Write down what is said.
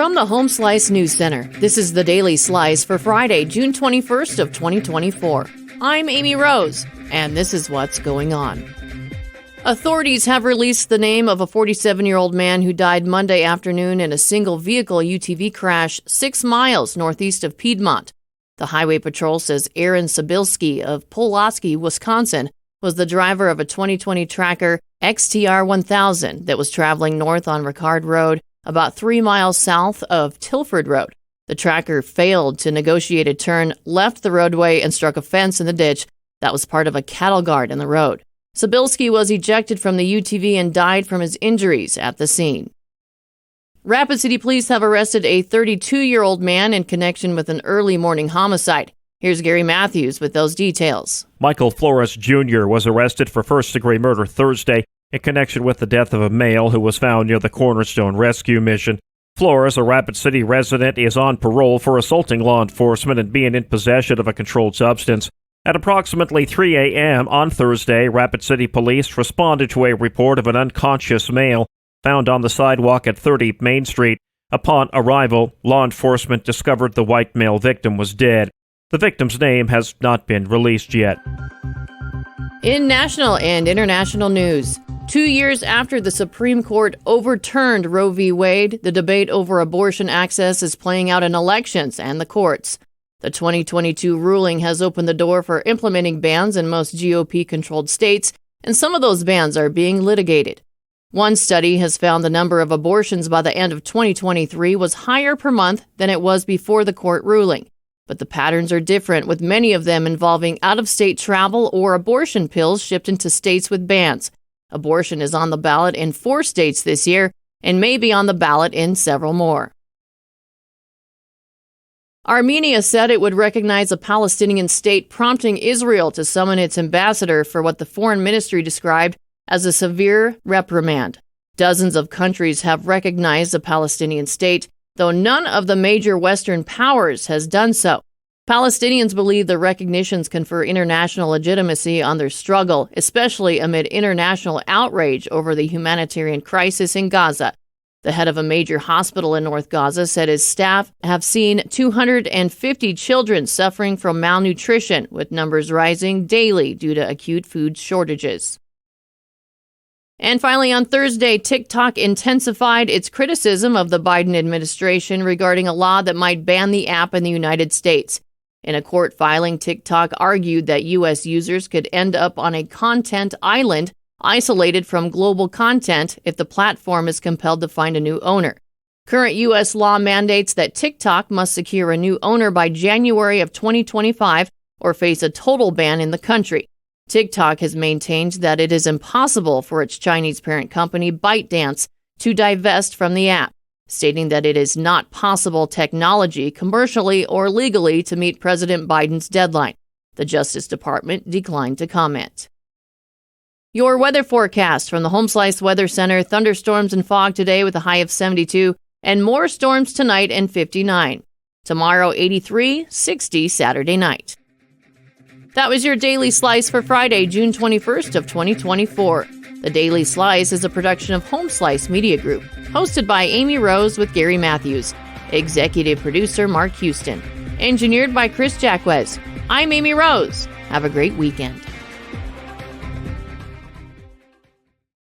From the Home Slice News Center, this is the Daily Slice for Friday, June 21st of 2024. I'm Amy Rose, and this is what's going on. Authorities have released the name of a 47-year-old man who died Monday afternoon in a single-vehicle UTV crash 6 miles northeast of Piedmont. The Highway Patrol says Aaron Sabilski of Pulaski, Wisconsin, was the driver of a 2020 Tracker XTR 1000 that was traveling north on Ricard Road, about 3 miles south of Tilford Road. The Tracker failed to negotiate a turn, left the roadway, and struck a fence in the ditch that was part of a cattle guard in the road. Sabilski was ejected from the UTV and died from his injuries at the scene. Rapid City Police have arrested a 32-year-old man in connection with an early morning homicide. Here's Gary Matthews with those details. Michael Flores Jr. was arrested for first-degree murder Thursday in connection with the death of a male who was found near the Cornerstone Rescue Mission. Flores, a Rapid City resident, is on parole for assaulting law enforcement and being in possession of a controlled substance. At approximately 3 a.m. on Thursday, Rapid City Police responded to a report of an unconscious male found on the sidewalk at 30 Main Street. Upon arrival, law enforcement discovered the white male victim was dead. The victim's name has not been released yet. In national and international news, 2 years after the Supreme Court overturned Roe v. Wade, the debate over abortion access is playing out in elections and the courts. The 2022 ruling has opened the door for implementing bans in most GOP-controlled states, and some of those bans are being litigated. One study has found the number of abortions by the end of 2023 was higher per month than it was before the court ruling. But the patterns are different, with many of them involving out-of-state travel or abortion pills shipped into states with bans. Abortion is on the ballot in 4 states this year and may be on the ballot in several more. Armenia said it would recognize a Palestinian state, prompting Israel to summon its ambassador for what the foreign ministry described as a severe reprimand. Dozens of countries have recognized a Palestinian state, though none of the major Western powers has done so. Palestinians believe the recognitions confer international legitimacy on their struggle, especially amid international outrage over the humanitarian crisis in Gaza. The head of a major hospital in North Gaza said his staff have seen 250 children suffering from malnutrition, with numbers rising daily due to acute food shortages. And finally, on Thursday, TikTok intensified its criticism of the Biden administration regarding a law that might ban the app in the United States. In a court filing, TikTok argued that U.S. users could end up on a content island, isolated from global content, if the platform is compelled to find a new owner. Current U.S. law mandates that TikTok must secure a new owner by January of 2025 or face a total ban in the country. TikTok has maintained that it is impossible for its Chinese parent company, ByteDance, to divest from the app, stating that it is not possible technology, commercially or legally, to meet President Biden's deadline. The Justice Department declined to comment. Your weather forecast from the Home Slice Weather Center: thunderstorms and fog today with a high of 72, and more storms tonight and 59. Tomorrow, 83, 60 Saturday night. That was your Daily Slice for Friday, June 21st of 2024. The Daily Slice is a production of Home Slice Media Group, hosted by Amy Rose with Gary Matthews, executive producer Mark Houston, engineered by Chris Jacquez. I'm Amy Rose. Have a great weekend.